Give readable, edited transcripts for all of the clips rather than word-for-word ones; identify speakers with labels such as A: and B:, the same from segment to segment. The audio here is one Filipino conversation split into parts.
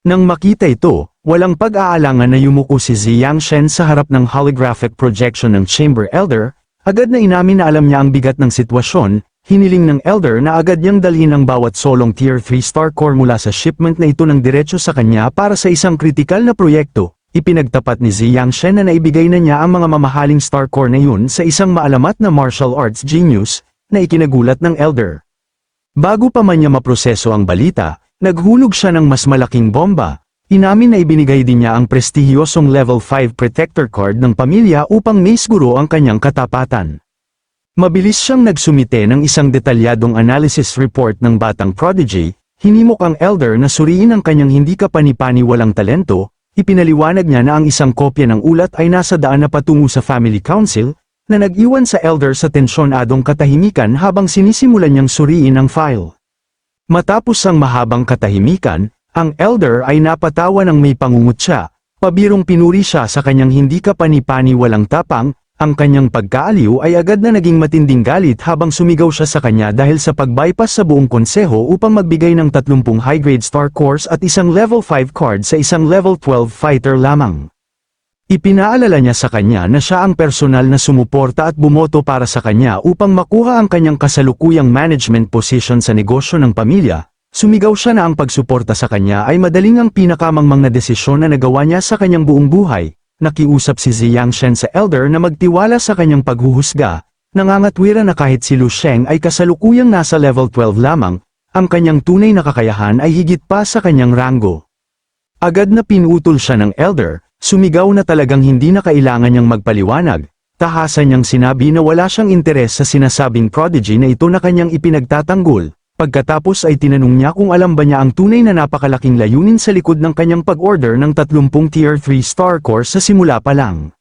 A: Nang makita ito, walang pag-aalangan na yumuko si Ziyang Shen sa harap ng holographic projection ng Chamber Elder, agad na inamin na alam niya ang bigat ng sitwasyon, hiniling ng Elder na agad niyang dalhin ang bawat solong Tier 3 Star Core mula sa shipment na ito ng diretso sa kanya para sa isang kritikal na proyekto. Ipinagtapat ni Ziyang Shen na naibigay na niya ang mga mamahaling Star Core na yun sa isang maalamat na martial arts genius, na ikinagulat ng Elder. Bago pa man niya maproseso ang balita, naghulog siya ng mas malaking bomba. Inamin na ibinigay din niya ang prestihiyosong level 5 protector card ng pamilya upang maisguro ang kanyang katapatan. Mabilis siyang nagsumite ng isang detalyadong analysis report ng batang prodigy, hinimok ang Elder na suriin ang kanyang hindi kapani-paniwalang talento, ipinaliwanag niya na ang isang kopya ng ulat ay nasa daan na patungo sa Family Council, na nag-iwan sa Elder sa tensyonadong katahimikan habang sinisimulan niyang suriin ang file. Matapos ang mahabang katahimikan, ang Elder ay napatawa ng may pangungutya, pabirong pinuri siya sa kanyang hindi kapani-paniwalang tapang, ang kanyang pagkaaliw ay agad na naging matinding galit habang sumigaw siya sa kanya dahil sa pag-bypass sa buong konseho upang magbigay ng 30 high-grade Star Cores at isang level 5 card sa isang level 12 fighter lamang. Ipinaalala niya sa kanya na siya ang personal na sumuporta at bumoto para sa kanya upang makuha ang kanyang kasalukuyang management position sa negosyo ng pamilya. Sumigaw siya na ang pagsuporta sa kanya ay madaling ang pinakamangmang na desisyon na nagawa niya sa kanyang buong buhay. Nakiusap si Ziyang Shen sa Elder na magtiwala sa kanyang paghuhusga, nangangatwira na kahit si Lu Sheng ay kasalukuyang nasa level 12 lamang, ang kanyang tunay na kakayahan ay higit pa sa kanyang ranggo. Agad na pinutol siya ng Elder, sumigaw na talagang hindi na kailangan niyang magpaliwanag, tahasan niyang sinabi na wala siyang interes sa sinasabing prodigy na ito na kanyang ipinagtatanggol. Pagkatapos ay tinanong niya kung alam ba niya ang tunay na napakalaking layunin sa likod ng kanyang pag-order ng 30 Tier 3 Star Core sa simula pa lang.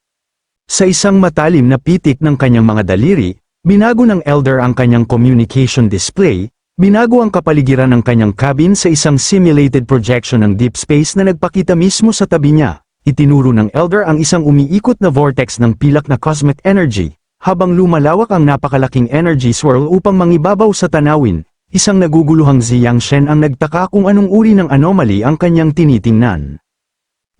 A: Sa isang matalim na pitik ng kanyang mga daliri, binago ng Elder ang kanyang communication display, binago ang kapaligiran ng kanyang cabin sa isang simulated projection ng deep space na nagpakita mismo sa tabi niya. Itinuro ng Elder ang isang umiikot na vortex ng pilak na cosmic energy, habang lumalawak ang napakalaking energy swirl upang mangibabaw sa tanawin. Isang naguguluhang Ziyang Shen ang nagtaka kung anong uri ng anomaly ang kanyang tinitingnan.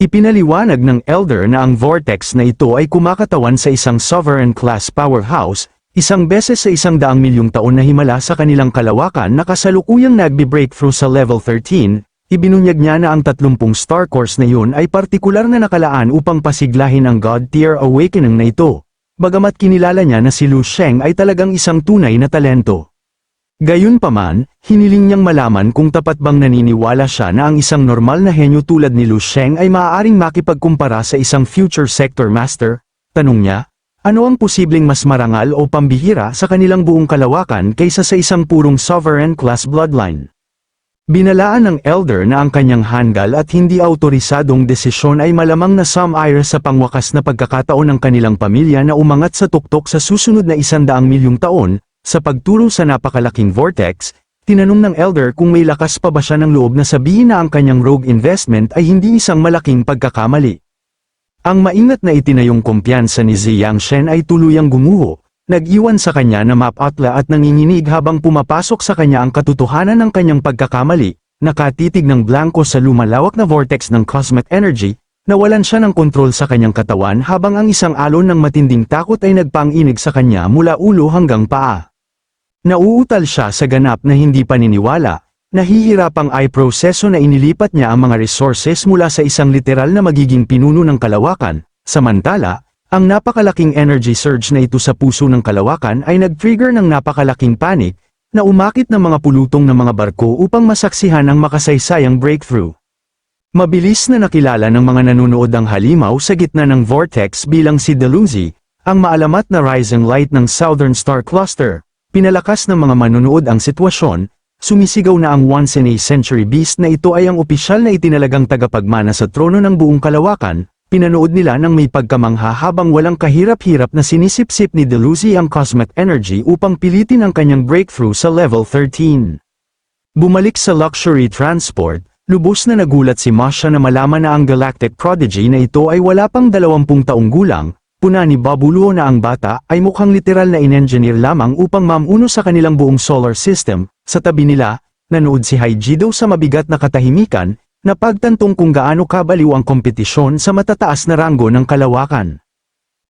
A: Ipinaliwanag ng Elder na ang vortex na ito ay kumakatawan sa isang sovereign class powerhouse, isang beses sa 100 milyong taon na himala sa kanilang kalawakan na kasalukuyang nagbi-breakthrough sa level 13. Ibinunyag niya na ang 30 Star Cores na yun ay partikular na nakalaan upang pasiglahin ang God Tier Awakening na ito. Bagamat kinilala niya na si Lu Sheng ay talagang isang tunay na talento. Gayunpaman, hiniling niyang malaman kung tapat bang naniniwala siya na ang isang normal na henyo tulad ni Lu Sheng ay maaaring makipagkumpara sa isang future sector master. Tanong niya, ano ang posibleng mas marangal o pambihira sa kanilang buong kalawakan kaysa sa isang purong sovereign class bloodline? Binalaan ng Elder na ang kanyang hanggal at hindi autorisadong desisyon ay malamang na sumire sa pangwakas na pagkakataon ng kanilang pamilya na umangat sa tuktok sa susunod na 100 milyong taon. Sa pagturo sa napakalaking vortex, tinanong ng Elder kung may lakas pa ba siya ng loob na sabihin na ang kanyang rogue investment ay hindi isang malaking pagkakamali. Ang maingat na itinayong kumpiyansa ni Ziyang Shen ay tuluyang gumuho. Nag-iwan sa kanya na mapatla at nanginginig habang pumapasok sa kanya ang katotohanan ng kanyang pagkakamali, nakatitig ng blanco sa lumalawak na vortex ng cosmic energy, nawalan siya ng kontrol sa kanyang katawan habang ang isang alon ng matinding takot ay nagpang-inig sa kanya mula ulo hanggang paa. Nauutal siya sa ganap na hindi paniniwala, nahihirapang ay proseso na inilipat niya ang mga resources mula sa isang literal na magiging pinuno ng kalawakan, samantala, ang napakalaking energy surge na ito sa puso ng kalawakan ay nag-trigger ng napakalaking panic, na umakit ng mga pulutong ng mga barko upang masaksihan ang makasaysayang breakthrough. Mabilis na nakilala ng mga nanonood ang halimaw sa gitna ng vortex bilang si Deluzzi, ang maalamat na rising light ng Southern Star Cluster. Pinalakas ng mga manonood ang sitwasyon, sumisigaw na ang once-in-a-century beast na ito ay ang opisyal na itinalagang tagapagmana sa trono ng buong kalawakan. Pinanood nila ng may pagkamangha habang walang kahirap-hirap na sinisip-sip ni Deluzzi ang cosmic energy upang pilitin ang kanyang breakthrough sa level 13. Bumalik sa luxury transport, lubos na nagulat si Masha na malaman na ang galactic prodigy na ito ay wala pang 20 taong gulang. Puna ni Babuluo na ang bata ay mukhang literal na in-engineer lamang upang mamuno sa kanilang buong solar system. Sa tabi nila, nanood si Haijido sa mabigat na katahimikan, napagtantong kung gaano kabaliw ang kompetisyon sa matataas na ranggo ng kalawakan.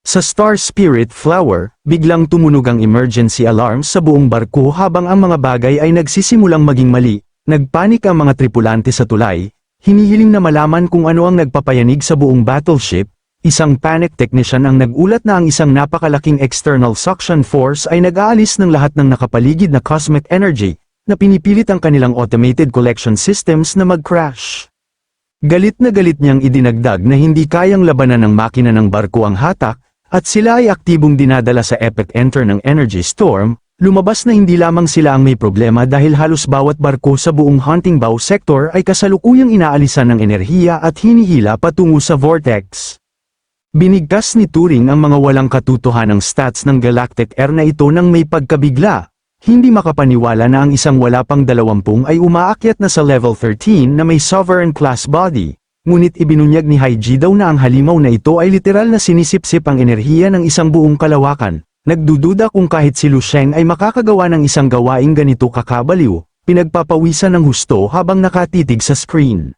A: Sa Star Spirit Flower, biglang tumunog ang emergency alarm sa buong barko habang ang mga bagay ay nagsisimulang maging mali. Nagpanik ang mga tripulante sa tulay, hinihiling na malaman kung ano ang nagpapayanig sa buong battleship. Isang panic technician ang nagulat na ang isang napakalaking external suction force ay nag-aalis ng lahat ng nakapaligid na cosmic energy, na pinipilit ang kanilang automated collection systems na mag-crash. Galit na galit niyang idinagdag na hindi kayang labanan ng makina ng barko ang hatak, at sila ay aktibong dinadala sa epic enter ng energy storm. Lumabas na hindi lamang sila ang may problema dahil halos bawat barko sa buong Hunting Bow sector ay kasalukuyang inaalisan ng enerhiya at hinihila patungo sa vortex. Binigkas ni Turing ang mga walang katotohanang stats ng Galactic Air na ito nang may pagkabigla. Hindi makapaniwala na ang isang wala pang 20 ay umaakyat na sa level 13 na may sovereign class body. Ngunit ibinunyag ni Haiji daw na ang halimaw na ito ay literal na sinisipsip ang enerhiya ng isang buong kalawakan. Nagdududa kung kahit si Lu Sheng ay makakagawa ng isang gawaing ganito kakabaliw, pinagpapawisan ng husto habang nakatitig sa screen.